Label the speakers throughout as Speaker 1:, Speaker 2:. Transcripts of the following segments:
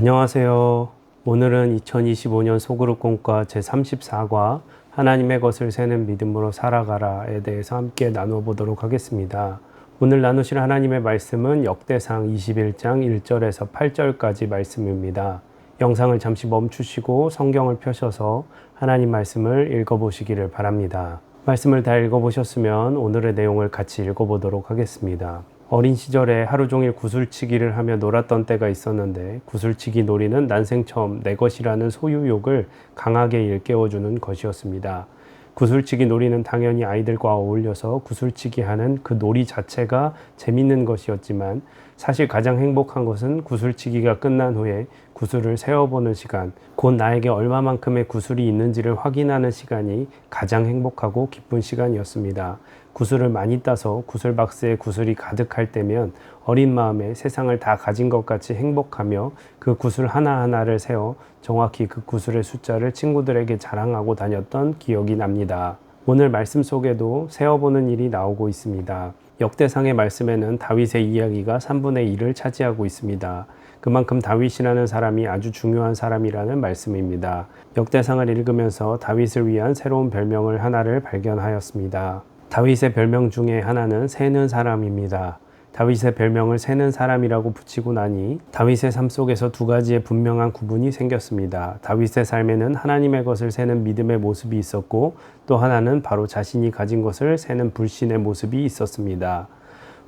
Speaker 1: 안녕하세요. 오늘은 2025년 소그룹 공과 제34과 하나님의 것을 세는 믿음으로 살아가라에 대해서 함께 나눠보도록 하겠습니다. 오늘 나누실 하나님의 말씀은 역대상 21장 1절에서 8절까지 말씀입니다. 영상을 잠시 멈추시고 성경을 펴셔서 하나님 말씀을 읽어보시기를 바랍니다. 말씀을 다 읽어보셨으면 오늘의 내용을 같이 읽어보도록 하겠습니다. 어린 시절에 하루 종일 구슬치기를 하며 놀았던 때가 있었는데 구슬치기 놀이는 난생 처음 내 것이라는 소유욕을 강하게 일깨워주는 것이었습니다. 구슬치기 놀이는 당연히 아이들과 어울려서 구슬치기 하는 그 놀이 자체가 재밌는 것이었지만 사실 가장 행복한 것은 구슬치기가 끝난 후에 구슬을 세어보는 시간, 곧 나에게 얼마만큼의 구슬이 있는지를 확인하는 시간이 가장 행복하고 기쁜 시간이었습니다. 구슬을 많이 따서 구슬박스에 구슬이 가득할 때면 어린 마음에 세상을 다 가진 것 같이 행복하며 그 구슬 하나하나를 세어 정확히 그 구슬의 숫자를 친구들에게 자랑하고 다녔던 기억이 납니다. 오늘 말씀 속에도 세어보는 일이 나오고 있습니다. 역대상의 말씀에는 다윗의 이야기가 3분의 1을 차지하고 있습니다. 그만큼 다윗이라는 사람이 아주 중요한 사람이라는 말씀입니다. 역대상을 읽으면서 다윗을 위한 새로운 별명을 하나를 발견하였습니다. 다윗의 별명 중에 하나는 세는 사람입니다. 다윗의 별명을 세는 사람이라고 붙이고 나니 다윗의 삶 속에서 두 가지의 분명한 구분이 생겼습니다. 다윗의 삶에는 하나님의 것을 세는 믿음의 모습이 있었고 또 하나는 바로 자신이 가진 것을 세는 불신의 모습이 있었습니다.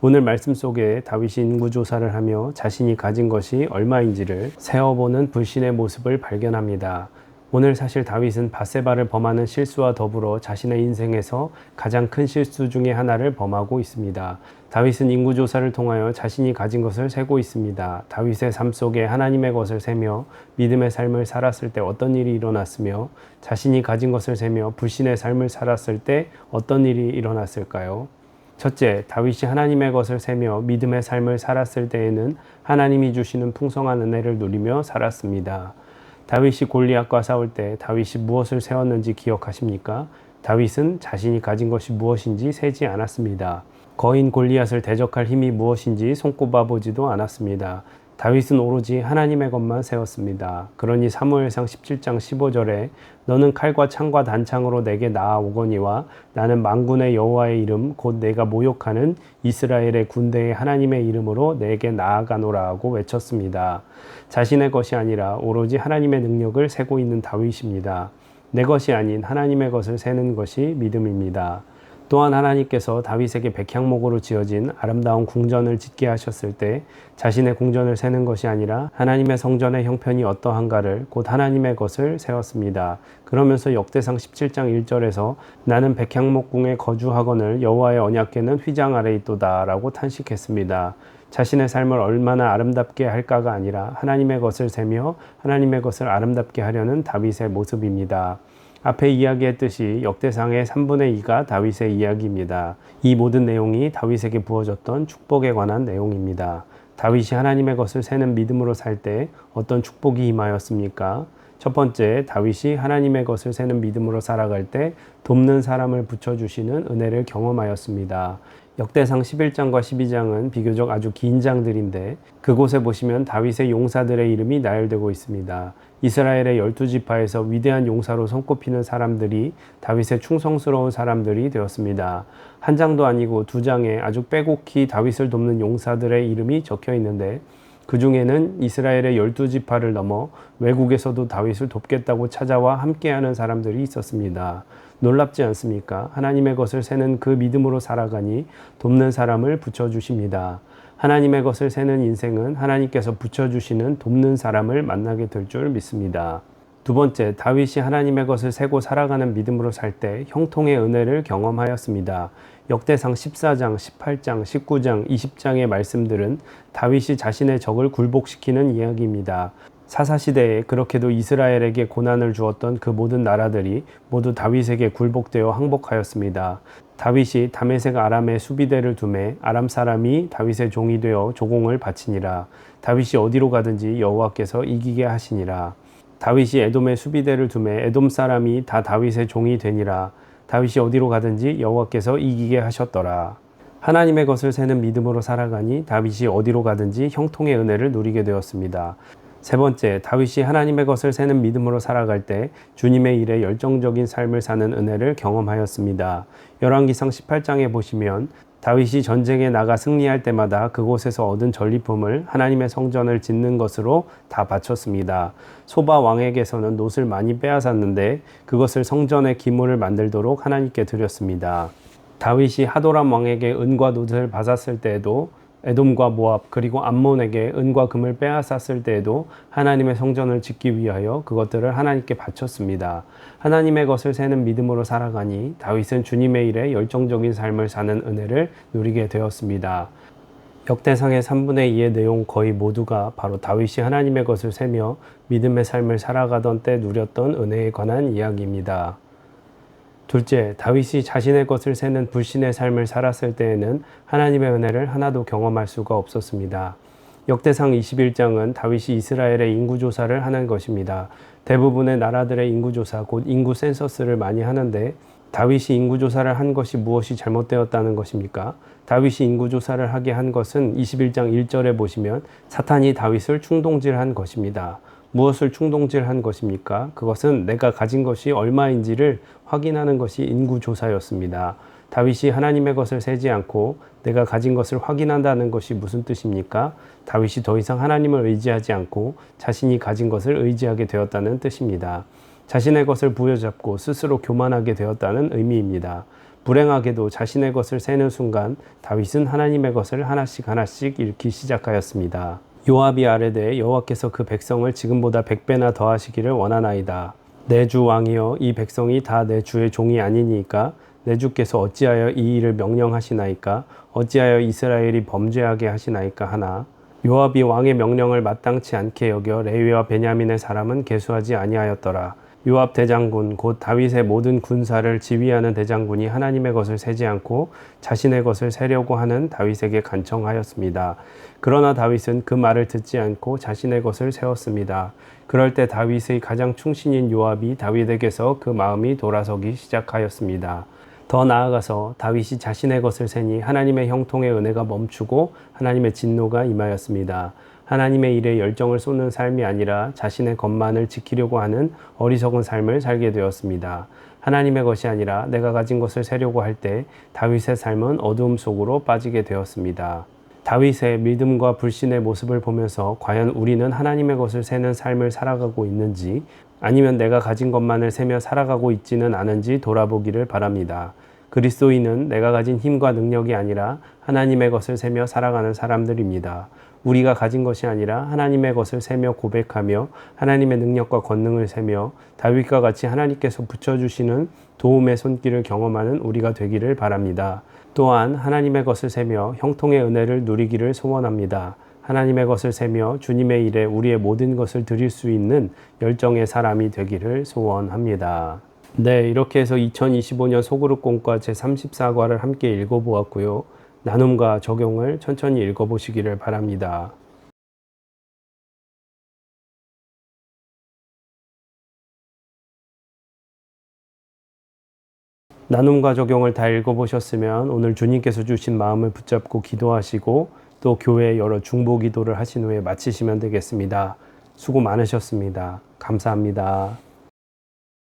Speaker 1: 오늘 말씀 속에 다윗이 인구조사를 하며 자신이 가진 것이 얼마인지를 세어보는 불신의 모습을 발견합니다. 오늘 사실 다윗은 밧세바를 범하는 실수와 더불어 자신의 인생에서 가장 큰 실수 중에 하나를 범하고 있습니다. 다윗은 인구조사를 통하여 자신이 가진 것을 세고 있습니다. 다윗의 삶 속에 하나님의 것을 세며 믿음의 삶을 살았을 때 어떤 일이 일어났으며 자신이 가진 것을 세며 불신의 삶을 살았을 때 어떤 일이 일어났을까요? 첫째, 다윗이 하나님의 것을 세며 믿음의 삶을 살았을 때에는 하나님이 주시는 풍성한 은혜를 누리며 살았습니다. 다윗이 골리앗과 싸울 때 다윗이 무엇을 세웠는지 기억하십니까? 다윗은 자신이 가진 것이 무엇인지 세지 않았습니다. 거인 골리앗을 대적할 힘이 무엇인지 손꼽아 보지도 않았습니다. 다윗은 오로지 하나님의 것만 세웠습니다. 그러니 사무엘상 17장 15절에 너는 칼과 창과 단창으로 내게 나아오거니와 나는 만군의 여호와의 이름 곧 내가 모욕하는 이스라엘의 군대의 하나님의 이름으로 내게 나아가노라 하고 외쳤습니다. 자신의 것이 아니라 오로지 하나님의 능력을 세고 있는 다윗입니다. 내 것이 아닌 하나님의 것을 세는 것이 믿음입니다. 또한 하나님께서 다윗에게 백향목으로 지어진 아름다운 궁전을 짓게 하셨을 때 자신의 궁전을 세는 것이 아니라 하나님의 성전의 형편이 어떠한가를 곧 하나님의 것을 세웠습니다. 그러면서 역대상 17장 1절에서 나는 백향목궁에 거주하거늘 여호와의 언약궤는 휘장 아래 있도다 라고 탄식했습니다. 자신의 삶을 얼마나 아름답게 할까가 아니라 하나님의 것을 세며 하나님의 것을 아름답게 하려는 다윗의 모습입니다. 앞에 이야기했듯이 역대상의 3분의 2가 다윗의 이야기입니다. 이 모든 내용이 다윗에게 부어졌던 축복에 관한 내용입니다. 다윗이 하나님의 것을 세는 믿음으로 살 때 어떤 축복이 임하였습니까? 첫 번째, 다윗이 하나님의 것을 세는 믿음으로 살아갈 때 돕는 사람을 붙여주시는 은혜를 경험하였습니다. 역대상 11장과 12장은 비교적 아주 긴 장들인데 그곳에 보시면 다윗의 용사들의 이름이 나열되고 있습니다. 이스라엘의 12지파에서 위대한 용사로 손꼽히는 사람들이 다윗의 충성스러운 사람들이 되었습니다. 한 장도 아니고 두 장에 아주 빼곡히 다윗을 돕는 용사들의 이름이 적혀 있는데 그 중에는 이스라엘의 12지파를 넘어 외국에서도 다윗을 돕겠다고 찾아와 함께하는 사람들이 있었습니다. 놀랍지 않습니까? 하나님의 것을 세는 그 믿음으로 살아가니 돕는 사람을 붙여주십니다. 하나님의 것을 세는 인생은 하나님께서 붙여주시는 돕는 사람을 만나게 될 줄 믿습니다. 두 번째, 다윗이 하나님의 것을 세고 살아가는 믿음으로 살 때 형통의 은혜를 경험하였습니다. 역대상 14장, 18장, 19장, 20장의 말씀들은 다윗이 자신의 적을 굴복시키는 이야기입니다. 사사시대에 그렇게도 이스라엘에게 고난을 주었던 그 모든 나라들이 모두 다윗에게 굴복되어 항복하였습니다. 다윗이 다메섹 아람의 수비대를 두매 아람 사람이 다윗의 종이 되어 조공을 바치니라. 다윗이 어디로 가든지 여호와께서 이기게 하시니라. 다윗이 에돔의 수비대를 두매 에돔 사람이 다 다윗의 종이 되니라. 다윗이 어디로 가든지 여호와께서 이기게 하셨더라. 하나님의 것을 세는 믿음으로 살아가니 다윗이 어디로 가든지 형통의 은혜를 누리게 되었습니다. 세 번째, 다윗이 하나님의 것을 세는 믿음으로 살아갈 때 주님의 일에 열정적인 삶을 사는 은혜를 경험하였습니다. 열왕기상 18장에 보시면 다윗이 전쟁에 나가 승리할 때마다 그곳에서 얻은 전리품을 하나님의 성전을 짓는 것으로 다 바쳤습니다. 소바 왕에게서는 놋을 많이 빼앗았는데 그것을 성전의 기물을 만들도록 하나님께 드렸습니다. 다윗이 하도람 왕에게 은과 놋을 받았을 때에도 에돔과 모압 그리고 암몬에게 은과 금을 빼앗았을 때에도 하나님의 성전을 짓기 위하여 그것들을 하나님께 바쳤습니다. 하나님의 것을 세는 믿음으로 살아가니 다윗은 주님의 일에 열정적인 삶을 사는 은혜를 누리게 되었습니다. 역대상의 3분의 2의 내용 거의 모두가 바로 다윗이 하나님의 것을 세며 믿음의 삶을 살아가던 때 누렸던 은혜에 관한 이야기입니다. 둘째, 다윗이 자신의 것을 세는 불신의 삶을 살았을 때에는 하나님의 은혜를 하나도 경험할 수가 없었습니다. 역대상 21장은 다윗이 이스라엘의 인구조사를 하는 것입니다. 대부분의 나라들의 인구조사, 곧 인구 센서스를 많이 하는데 다윗이 인구조사를 한 것이 무엇이 잘못되었다는 것입니까? 다윗이 인구조사를 하게 한 것은 21장 1절에 보시면 사탄이 다윗을 충동질한 것입니다. 무엇을 충동질한 것입니까? 그것은 내가 가진 것이 얼마인지를 확인하는 것이 인구조사였습니다. 다윗이 하나님의 것을 세지 않고 내가 가진 것을 확인한다는 것이 무슨 뜻입니까? 다윗이 더 이상 하나님을 의지하지 않고 자신이 가진 것을 의지하게 되었다는 뜻입니다. 자신의 것을 부여잡고 스스로 교만하게 되었다는 의미입니다. 불행하게도 자신의 것을 세는 순간 다윗은 하나님의 것을 하나씩 잃기 시작하였습니다. 요압이 아뢰되 여호와께서 그 백성을 지금보다 100배나 더하시기를 원하나이다. 내 주 왕이여 이 백성이 다 내 주의 종이 아니니까 내 주께서 어찌하여 이 일을 명령하시나이까 어찌하여 이스라엘이 범죄하게 하시나이까 하나 요압이 왕의 명령을 마땅치 않게 여겨 레위와 베냐민의 사람은 계수하지 아니하였더라. 요압 대장군 곧 다윗의 모든 군사를 지휘하는 대장군이 하나님의 것을 세지 않고 자신의 것을 세려고 하는 다윗에게 간청하였습니다. 그러나 다윗은 그 말을 듣지 않고 자신의 것을 세웠습니다. 그럴 때 다윗의 가장 충신인 요압이 다윗에게서 그 마음이 돌아서기 시작하였습니다. 더 나아가서 다윗이 자신의 것을 세니 하나님의 형통의 은혜가 멈추고 하나님의 진노가 임하였습니다. 하나님의 일에 열정을 쏟는 삶이 아니라 자신의 것만을 지키려고 하는 어리석은 삶을 살게 되었습니다. 하나님의 것이 아니라 내가 가진 것을 세려고 할 때 다윗의 삶은 어두움 속으로 빠지게 되었습니다. 다윗의 믿음과 불신의 모습을 보면서 과연 우리는 하나님의 것을 세는 삶을 살아가고 있는지 아니면 내가 가진 것만을 세며 살아가고 있지는 않은지 돌아보기를 바랍니다. 그리스도인은 내가 가진 힘과 능력이 아니라 하나님의 것을 세며 살아가는 사람들입니다. 우리가 가진 것이 아니라 하나님의 것을 세며 고백하며 하나님의 능력과 권능을 세며 다윗과 같이 하나님께서 붙여주시는 도움의 손길을 경험하는 우리가 되기를 바랍니다. 또한 하나님의 것을 세며 형통의 은혜를 누리기를 소원합니다. 하나님의 것을 세며 주님의 일에 우리의 모든 것을 드릴 수 있는 열정의 사람이 되기를 소원합니다. 네, 이렇게 해서 2025년 소그룹 공과 제34과를 함께 읽어보았고요. 나눔과 적용을 천천히 읽어보시기를 바랍니다. 나눔과 적용을 다 읽어보셨으면 오늘 주님께서 주신 마음을 붙잡고 기도하시고 또 교회에 여러 중보 기도를 하신 후에 마치시면 되겠습니다. 수고 많으셨습니다. 감사합니다.